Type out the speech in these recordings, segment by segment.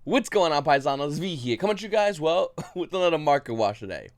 What's going on, Paisanos? V here, coming to you guys, well, with another market watch today.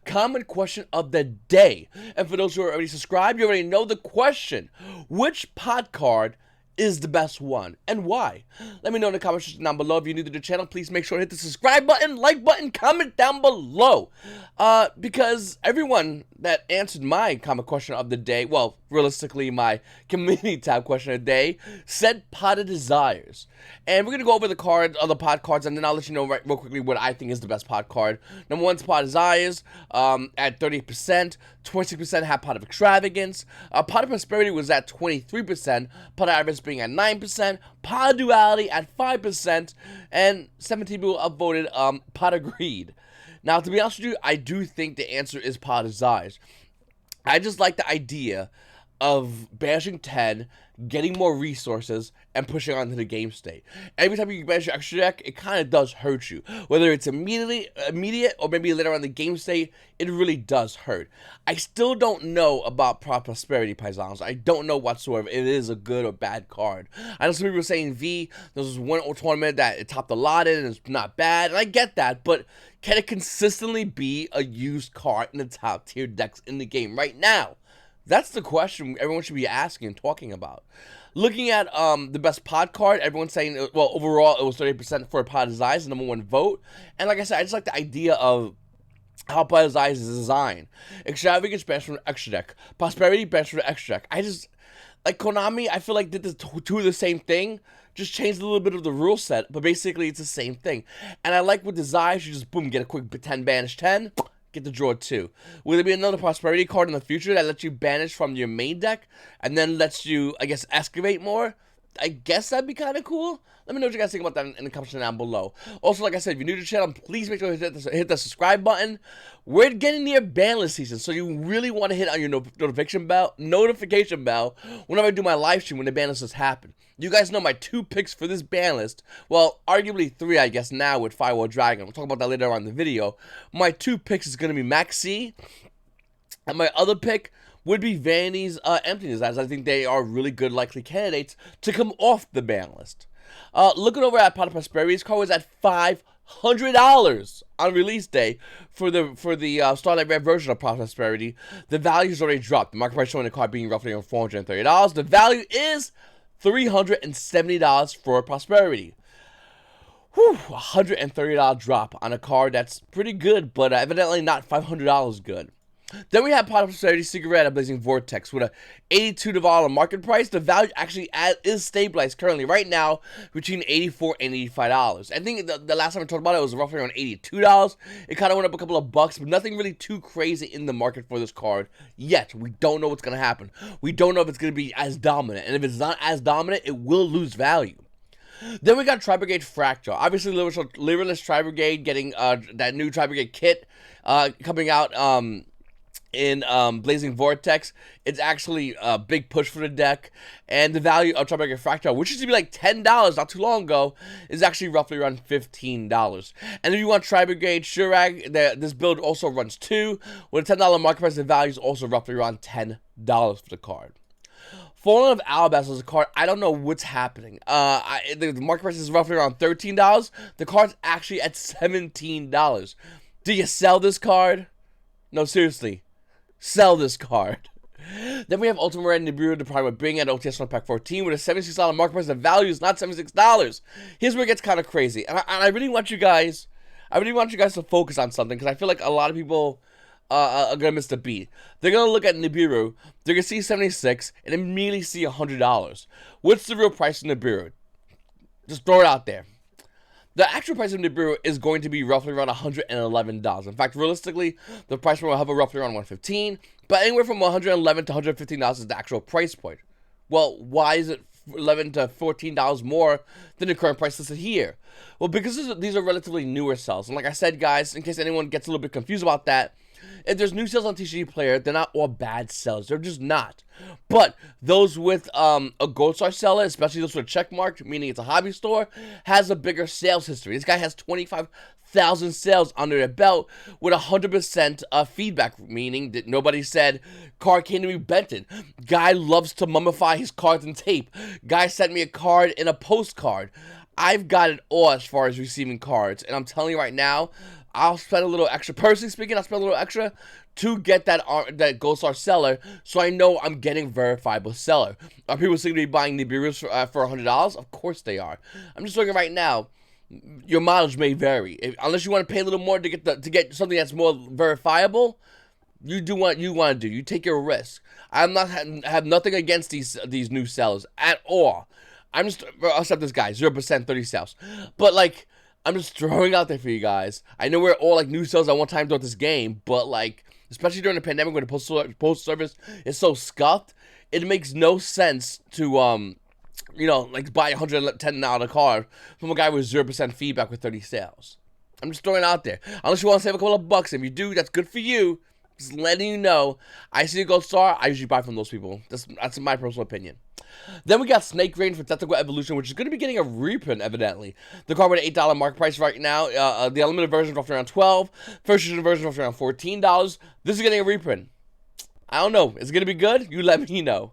Common question of the day. And for those who are already subscribed, you already know the question. Which pod card is the best one, and why? Let me know in the comment section down below. If you're new to the channel, please make sure to hit the subscribe button, like button, comment down below. Because everyone that answered my comment question of the day, well, realistically, my community tab question of the day, said Pot of Desires. And we're going to go over the cards, other pod cards, and then I'll let you know real quickly what I think is the best pod card. Number one is Pot of Desires, at 30%. 26% had Pot of Extravagance. Pot of Prosperity was at 23%. Pot of Avarice being at 9%. Pot of Duality at 5%. And 17 people upvoted Pot of Greed. Now, to be honest with you, I do think the answer is Pot of Desires. I just like the idea of banishing 10, getting more resources, and pushing on to the game state. Every time you banish your extra deck, it kind of does hurt you. Whether it's immediate, or maybe later on the game state, it really does hurt. I still don't know about Prosperity Paisanos. I don't know whatsoever if it is a good or bad card. I know some people are saying V, there was one tournament that it topped a lot in and it's not bad, and I get that, but can it consistently be a used card in the top tier decks in the game right now? That's the question everyone should be asking and talking about. Looking at the best pod card, everyone's saying, well, overall, it was 30% for Pot of Desires, the number one vote. And like I said, I just like the idea of how Pot of Desires is designed. Extravagance banished from the extra deck. Prosperity banished from the extra deck. I just, like Konami, I feel like did the two of the same thing. Just changed a little bit of the rule set, but basically it's the same thing. And I like with Desires, you just, boom, get a quick 10 banish 10. Get the draw 2. Will there be another Prosperity card in the future that lets you banish from your main deck and then lets you, I guess, excavate more? I guess that'd be kind of cool. Let me know what you guys think about that in the comments down below. Also, like I said, if you're new to the channel, please make sure to hit the subscribe button. We're getting near banless season, so you really want to hit on your notification bell whenever I do my live stream when the ban lists happen. You guys know my 2 picks for this ban list. Well, arguably 3, I guess, now with Firewall Dragon. We'll talk about that later on in the video. My 2 picks is going to be Max C, and my other pick would be Vanity's Emptiness, as I think they are really good likely candidates to come off the ban list. Looking over at Pot of Prosperity's card was at $500 on release day for the Starlight Red version of Pot of Prosperity. The value is already dropped. The market price showing the card being roughly on $430. The value is $370 for Prosperity. Whew, $130 drop on a card that's pretty good, but evidently not $500 good. Then we have Pot of Prosperity Cigarette Blazing Vortex with a $82 market price. The value actually is stabilized currently right now between $84 and $85. I think the last time I talked about it was roughly around $82. It kind of went up a couple of bucks, but nothing really too crazy in the market for this card yet. We don't know what's going to happen. We don't know if it's going to be as dominant, and if it's not as dominant, it will lose value. Then we got Tri-Brigade Fractal. Obviously, Liverless Tri-Brigade getting that new Tri-Brigade kit coming out in Blazing Vortex. It's actually a big push for the deck, and the value of Tri-Brigade Fractal, which used to be like $10 not too long ago, is actually roughly around $15. And if you want Tri-Brigade Shurag, this build also runs 2. With a $10 market price, the value is also roughly around $10 for the card. Fallen of Alabaster is a card, I don't know what's happening. The market price is roughly around $13. The card's actually at $17. Do you sell this card? No, seriously. Sell this card. Then we have Ultimate Red Nibiru Department Bring at OTS on Pack 14 with a $76 market price. The value is not $76. Here's where it gets kind of crazy. And I really want you guys, to focus on something, because I feel like a lot of people are gonna miss the beat. They're gonna look at Nibiru, they're gonna see 76 and immediately see $100. What's the real price of Nibiru? Just throw it out there. The actual price of Nibiru is going to be roughly around $111. In fact, realistically, the price will hover roughly around $115, but anywhere from $111 to $115 is the actual price point. Well, why is it $11 to $14 more than the current price listed here? Well, because these are relatively newer cells, and like I said, guys, in case anyone gets a little bit confused about that, if there's new cells on TCG Player, they're not all bad cells. They're just not. But those with a Gold Star seller, especially those with a check mark, meaning it's a hobby store, has a bigger sales history. This guy has 25,000 sales under their belt with 100% feedback, meaning that nobody said card came to me bented. Guy loves to mummify his cards in tape. Guy sent me a card in a postcard. I've got it all as far as receiving cards, and I'm telling you right now, I'll spend a little extra. Personally speaking, I'll spend a little extra to get that Gold Star seller, so I know I'm getting verifiable seller. Are people going to be buying Nibiru's for $100? Of course they are. I'm just looking right now. Your mileage may vary, unless you want to pay a little more to get something that's more verifiable. You do what you want to do. You take your risk. I'm not have nothing against these new sellers at all. I'm just, except this guy, 0% 30 sales. But like, I'm just throwing out there for you guys. I know we're all like new sales at one time throughout this game, but like, especially during the pandemic when the post service is so scuffed, it makes no sense to like buy $110 car from a guy with 0% feedback with 30 sales. I'm just throwing it out there. Unless you want to save a couple of bucks. If you do, that's good for you. Just letting you know. I see a Gold Star, I usually buy from those people. That's my personal opinion. Then we got Snake Rain for Tactical Evolution, which is going to be getting a reprint, evidently. The card with an $8 market price right now. The unlimited version roughly around $12. First edition version roughly around $14. This is getting a reprint. I don't know. Is it going to be good? You let me know.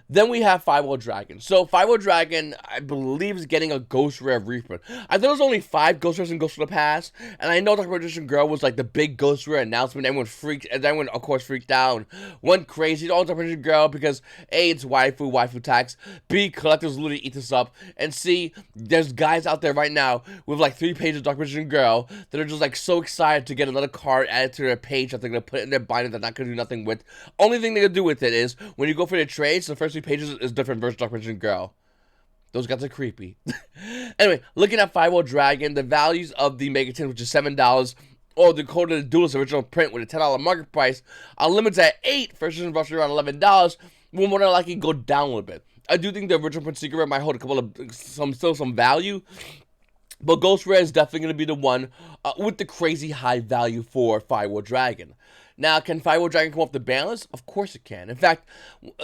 Then we have 5-Wall Dragon. So 5-Wall Dragon, I believe, is getting a Ghost Rare reprint. I thought there was only 5 Ghost Rares in Ghost of the Past, and I know Dark Magician Girl was like the big Ghost Rare announcement. Everyone of course freaked out and went crazy. All Dark Magician Girl because A, it's waifu tax. B, collectors literally eat this up. And C, there's guys out there right now with like 3 pages of Dark Magician Girl that are just like so excited to get another card added to their page that they're gonna put in their binder they're not gonna do nothing with. Only thing they're gonna do with it is when you go for the trades, the first 3 pages is different version of Dark Magician Girl. Those guys are creepy. Anyway, looking at 5-Wall Dragon, the values of the Megatin, which is $7, or the Code of the Duelist original print with a $10 market price, are limited at 8. First edition roughly around $11. Will more than likely go down a little bit. I do think the original print secret rare might hold a couple of some value. But Ghost Rare is definitely going to be the one with the crazy high value for 5-Wall Dragon. Now, can 5-Wall Dragon come off the balance? Of course it can. In fact,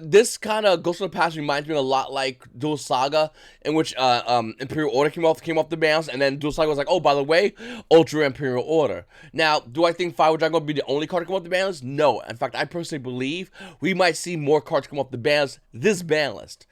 this kind of Ghost of the Past reminds me a lot like Duel Saga, in which Imperial Order came off the balance, and then Duel Saga was like, oh, by the way, Ultra Imperial Order. Now, do I think 5-Wall Dragon will be the only card to come off the balance? No. In fact, I personally believe we might see more cards come off the balance this balanced,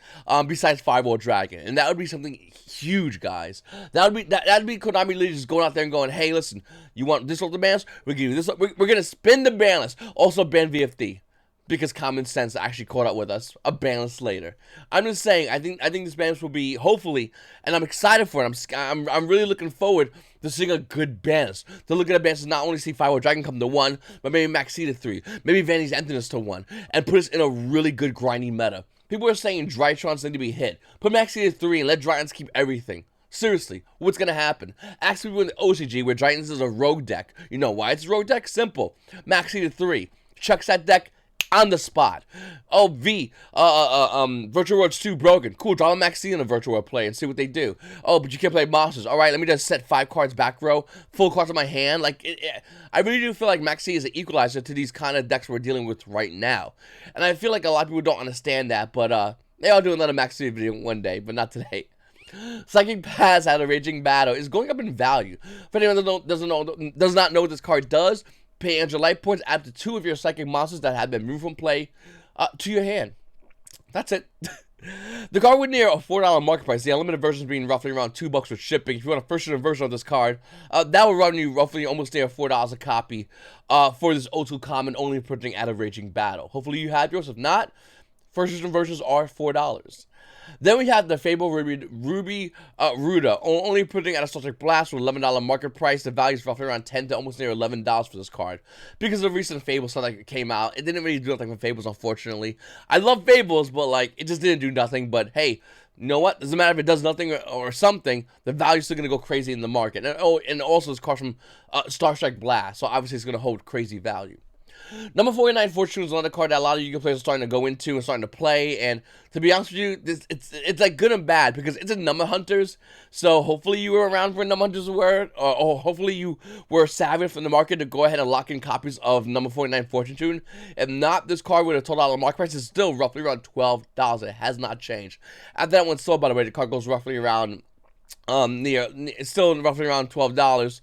besides 5-Wall Dragon, and that would be something huge, guys. That'd be Konami literally just going out there and going, hey, listen, you want this off the balance? We're giving you this. We're gonna spin the balance. Also ban VFD because common sense actually caught up with us a balance later. I'm just saying, I think this balance will be, hopefully, and I'm excited for it. I'm really looking forward to seeing a good balance. To look at a balance, not only see 5-Wall Dragon come to 1, but maybe Max C to 3, maybe Vanny's Emptiness to 1, and put us in a really good grindy meta. People are saying Drytrons need to be hit. Put Max C to 3 and let Drytrons keep everything. Seriously, what's going to happen? Ask people in the OCG where Dragons is a rogue deck. You know why it's a rogue deck? Simple. Max to 3. Chucks that deck on the spot. Oh, Virtual World's 2 broken. Cool, draw a Max C in a Virtual World play and see what they do. Oh, but you can't play monsters. Alright, let me just set 5 cards back row. Full cards in my hand. Like, I really do feel like Max C is an equalizer to these kind of decks we're dealing with right now. And I feel like a lot of people don't understand that, but maybe I'll do another Max C video one day, but not today. Psychic Pass out of Raging Battle is going up in value. For anyone that does not know what this card does, pay 100 life points, add to 2 of your psychic monsters that have been removed from play to your hand. That's it. The card would near a $4 market price. The unlimited version is being roughly around $2 with shipping. If you want a first edition version of this card, that will run you roughly almost near $4 a copy for this O2 common only printing out of Raging Battle. Hopefully you have yours. If not, first edition versions are $4. Then we have the Fable Ruby Ruda, only putting at a Celtic Blast with $11 market price. The value is roughly around $10 to almost near $11 for this card. Because of the recent Fable stuff that came out, it didn't really do nothing with Fables, unfortunately. I love Fables, but like, it just didn't do nothing. But hey, you know what? Doesn't matter if it does nothing or something, the value's still going to go crazy in the market. And also this card from Star Strike Blast, so obviously it's going to hold crazy value. Number 49, Fortune, is another card that a lot of Yu-Gi-Oh players are starting to go into and starting to play. And to be honest with you, it's like good and bad because it's a Number Hunters. So hopefully you were around when Number Hunters were, or hopefully you were savvy from the market to go ahead and lock in copies of number 49 Fortune Tune. If not, this card with a $12 market price is still roughly around $12. It has not changed. After that one sold, by the way, the card goes roughly around it's still roughly around $12.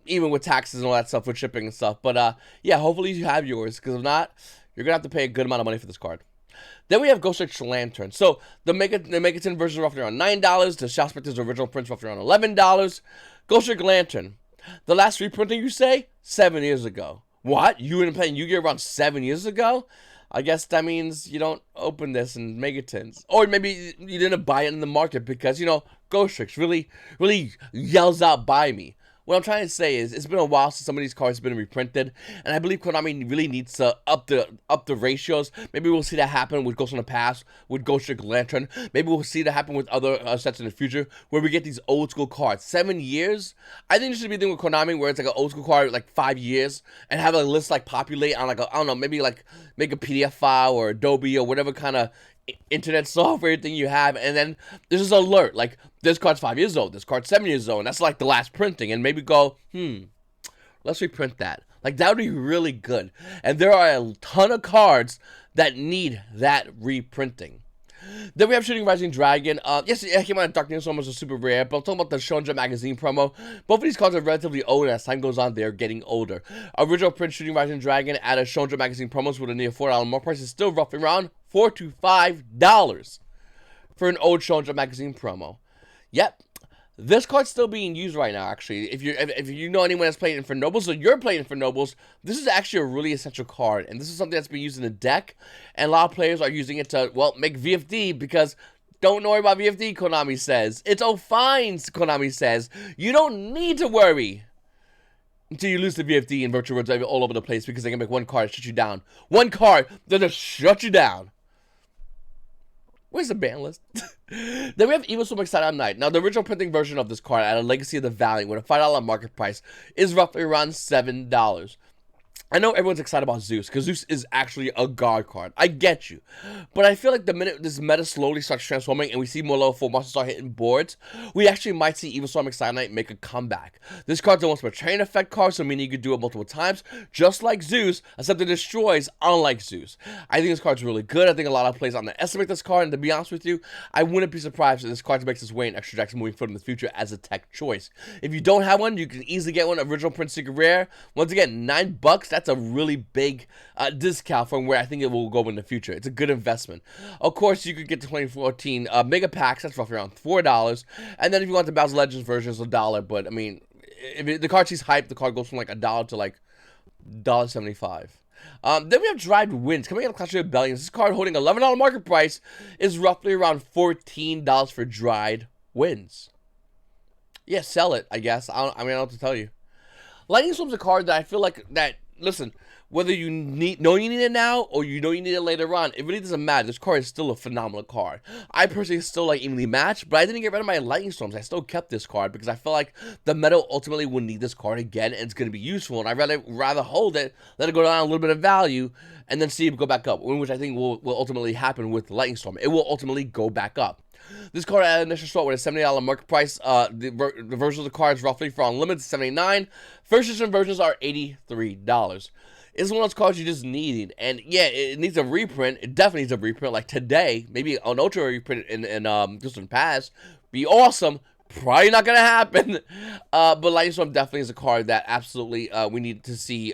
Even with taxes and all that stuff, with shipping and stuff. But, yeah, hopefully you have yours, because if not, you're going to have to pay a good amount of money for this card. Then we have Ghost Trick Lantern. So the Megaton version is roughly around $9. The Shop Spectre's original print's roughly around $11. Ghost Trick Lantern. The last reprinting, you say? 7 years ago. What? You been playing Yu-Gi-Oh! Around 7 years ago? I guess that means you don't open this in Megatons. Or maybe you didn't buy it in the market because, you know, Ghost Tricks really yells out, buy me. What I'm trying to say is, it's been a while since some of these cards have been reprinted, and I believe Konami really needs to up the ratios. Maybe we'll see that happen with Ghost in the Past, with Ghost Trick Lantern. Maybe we'll see that happen with other sets in the future, where we get these old school cards. 7 years? I think this should be doing with Konami, where it's like an old school card, like 5 years, and have a list like populate on like a, I don't know, maybe like make a PDF file or Adobe or whatever kind of internet software thing you have, and then there's this alert like this card's 5 years old, this card's 7 years old, and that's like the last printing, and maybe go, let's reprint that. Like, that would be really good. And there are a ton of cards that need that reprinting. Then we have Shooting Rising Dragon. Yes, it came out in Dark News, almost a super rare, but I'm talking about the Shonen Jump magazine promo. Both of these cards are relatively old, and as time goes on, they're getting older. Original print Shooting Rising Dragon at a Shonen Jump magazine promos with a near $4 more price is still roughly around $4 to $5 for an old Shonen Jump magazine promo. Yep. This card's still being used right now, actually. If you know anyone that's playing for Nobles, or you're playing for Nobles, this is actually a really essential card. And this is something that's been used in the deck. And a lot of players are using it to, well, make VFD, because don't worry about VFD, Konami says. It's all fine, Konami says. You don't need to worry until you lose the VFD and Virtual Worlds all over the place, because they can make one card shut you down. One card that just shut you down. Where's the ban list? Then we have Evil Storm Excited Night. Now, the original printing version of this card at a Legacy of the Valiant with a $5 market price is roughly around $7. I know everyone's excited about Zeus, because Zeus is actually a god card. I get you. But I feel like the minute this meta slowly starts transforming and we see more level 4 monsters start hitting boards, we actually might see Evil Storm Excited Knight make a comeback. This card's a once per train effect card, so meaning you could do it multiple times, just like Zeus, except it destroys, unlike Zeus. I think this card's really good. I think a lot of players underestimate this card, and to be honest with you, I wouldn't be surprised if this card makes its way in extra decks moving forward in the future as a tech choice. If you don't have one, you can easily get one. Original print secret rare. Once again, $9. That's a really big discount from where I think it will go in the future. It's a good investment. Of course, you could get the 2014 mega packs. That's roughly around $4. And then if you want the Bowser Legends version, it's $1. But I mean, if the card sees hype, the card goes from like $1 to like $1.75. Then we have Dried Winds coming out of Clash of Rebellions. This card holding $11 market price is roughly around $14 for Dried Winds. Yeah, sell it, I guess. I don't know what to tell you. Lightning Storm's a card that I feel like that, listen, whether you know you need it now or you know you need it later on, it really doesn't matter. This card is still a phenomenal card. I personally still like Evenly Matched, but I didn't get rid of my Lightning Storms. I still kept this card because I feel like the meta ultimately will need this card again, and it's going to be useful. And I'd rather hold it, let it go down a little bit of value, and then see it go back up, which I think will ultimately happen with Lightning Storm. It will ultimately go back up. This card at initial start with a $70 market price. The version of the card is roughly for Unlimited $79. First edition versions are $83. It's one of those cards you just need, and yeah, it needs a reprint. It definitely needs a reprint, like today. Maybe an Ultra reprint in Distant Past. Be awesome. Probably not gonna happen. But Lightning Storm definitely is a card that absolutely we need to see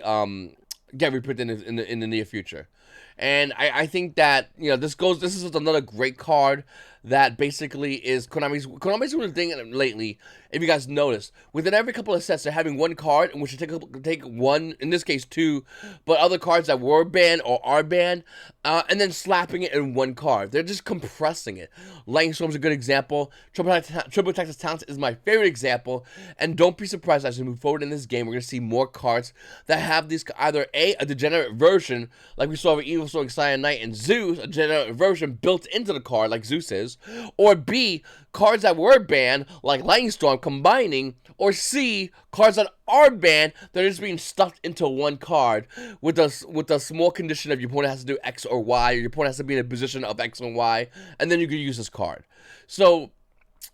get reprinted in the near future. And I think that, you know, this is another great card that basically is Konami's doing a thing lately. If you guys notice, within every couple of sets, they're having one card in which they take one, in this case two, but other cards that were banned or are banned, and then slapping it in one card. They're just compressing it. Lightning Storm's a good example. Triple Texas Talents is my favorite example, and don't be surprised as we move forward in this game, we're going to see more cards that have these, either a degenerate version, like we saw with Evil Storm Excited Knight and Zeus, a degenerate version built into the card, like Zeus is, or B, cards that were banned, like Lightning Storm, combining, or C, cards that are banned that are just being stuffed into one card with a small condition of your opponent has to do X or Y, or your opponent has to be in a position of X and Y, and then you can use this card. So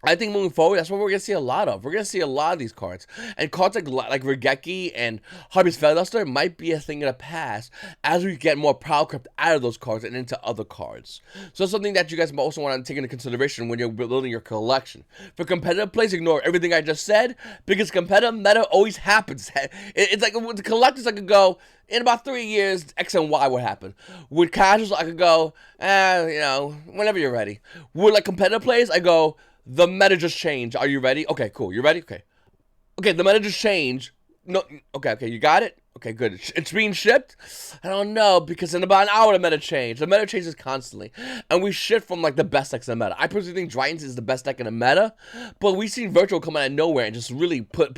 I think moving forward, that's what we're gonna see a lot of. We're gonna see a lot of these cards, and cards like Regeki and Harvey's Featherduster might be a thing of the past as we get more Power Crept out of those cards and into other cards. So it's something that you guys also want to take into consideration when you're building your collection. For competitive plays, ignore everything I just said because competitive meta always happens. It's like with the collectors, I could go in about 3 years, X and Y would happen. With casuals, I could go, whenever you're ready. With like competitive plays, I go, the meta just changed. Are you ready? Okay, cool. You ready? Okay. Okay, the meta just changed. No, okay, you got it? Okay, good. It's being shipped? I don't know, because in about an hour the meta changed. The meta changes constantly. And we shift from, like, the best decks in the meta. I personally think Dragons is the best deck in the meta, but we've seen Virtual come out of nowhere and just really put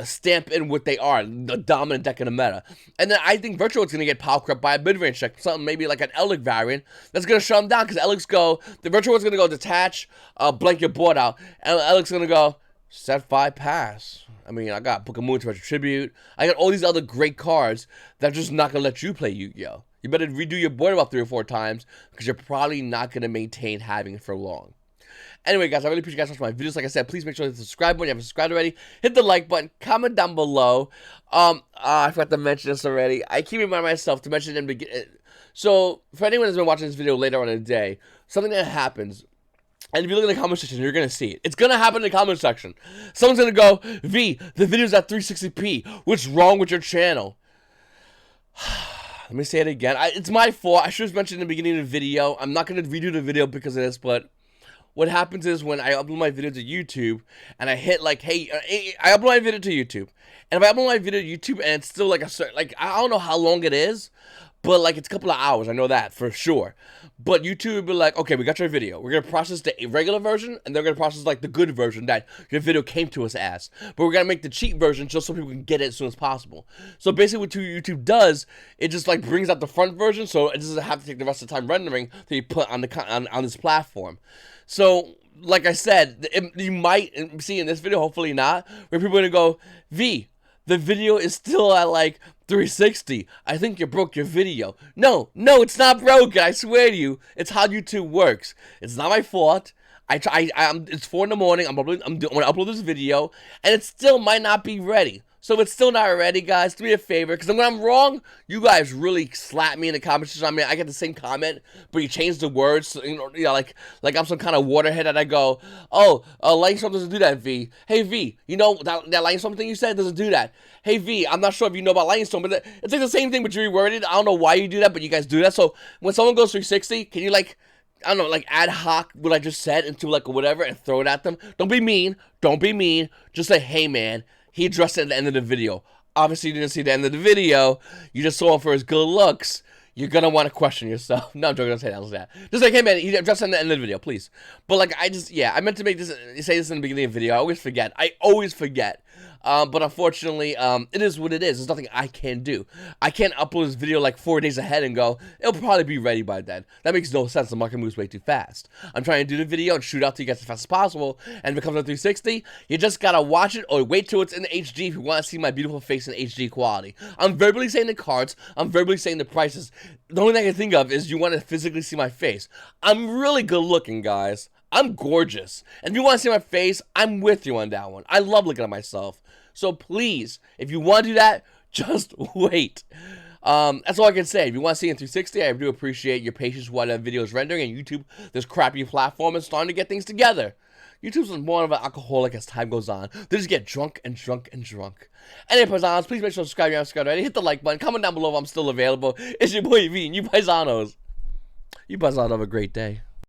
stamp in what they are, the dominant deck in the meta. And then I think Virtual is going to get power crept by a mid-range deck, something maybe like an Elic variant, that's going to shut them down, because the Virtual is going to go detach, blank your board out, and Elic's going to go, set 5 pass. I mean, I got Book of Moon to Retribute. I got all these other great cards that are just not going to let you play Yu-Gi-Oh! You better redo your board about 3 or 4 times because you're probably not going to maintain having it for long. Anyway, guys, I really appreciate you guys watching my videos. Like I said, please make sure to subscribe when you haven't subscribed already. Hit the like button. Comment down below. I forgot to mention this already. I keep reminding myself to mention it in the beginning. So, for anyone that's been watching this video later on in the day, something that happens, and if you look in the comment section, you're going to see it. It's going to happen in the comment section. Someone's going to go, V, the video's at 360p. What's wrong with your channel? Let me say it again. It's my fault. I should have mentioned in the beginning of the video. I'm not going to redo the video because of this, but what happens is when I upload my video to YouTube, and I hit like, hey, I upload my video to YouTube. And if I upload my video to YouTube and it's still like a certain, like, I don't know how long it is, but, like, it's a couple of hours. I know that for sure. But YouTube will be like, okay, we got your video. We're going to process the regular version, and they're going to process, like, the good version that your video came to us as. But we're going to make the cheap version just so people can get it as soon as possible. So, basically, what YouTube does, it just, like, brings out the front version, so it doesn't have to take the rest of the time rendering to be put on on this platform. So, like I said, you might see in this video, hopefully not, where people are going to go, V, the video is still at, like, 360. I think you broke your video. No, it's not broken. I swear to you, it's how YouTube works. It's not my fault. It's 4 in the morning. I'm gonna upload this video, and it still might not be ready. So if it's still not ready, guys, do me a favor, because when I'm wrong, you guys really slap me in the comments. I mean, I get the same comment, but you change the words, so, like I'm some kind of waterhead, and I go, oh, Lightning Storm doesn't do that, V. Hey, V, you know that Lightning Storm thing you said doesn't do that. Hey, V, I'm not sure if you know about Lightning Storm, but it's like the same thing, but you reworded it. I don't know why you do that, but you guys do that. So when someone goes 360, can you, like, I don't know, like, ad hoc what I just said into, like, whatever and throw it at them? Don't be mean. Just say, hey, man, he addressed it at the end of the video. Obviously, you didn't see the end of the video. You just saw him for his good looks. You're going to want to question yourself. No, I'm joking. Don't say that. Just like, hey, man, he addressed it at the end of the video, please. But, like, I meant to say this in the beginning of the video. I always forget. But unfortunately, it is what it is. There's nothing I can do. I can't upload this video like 4 days ahead and go, it'll probably be ready by then. That makes no sense. The market moves way too fast. I'm trying to do the video and shoot out to you guys as fast as possible. And if it comes to 360, you just gotta watch it or wait till it's in HD if you want to see my beautiful face in HD quality. I'm verbally saying the cards. I'm verbally saying the prices. The only thing I can think of is you want to physically see my face. I'm really good looking, guys. I'm gorgeous. And if you want to see my face, I'm with you on that one. I love looking at myself. So please, if you want to do that, just wait. That's all I can say. If you want to see in 360, I do appreciate your patience while that video is rendering. And YouTube, this crappy platform, is starting to get things together. YouTube's more of an alcoholic as time goes on. They just get drunk and drunk and drunk. Anyway, Paisanos, please make sure to subscribe if you haven't subscribed already. Hit the like button. Comment down below if I'm still available. It's your boy V, and you Paisanos. You Paisanos have a great day.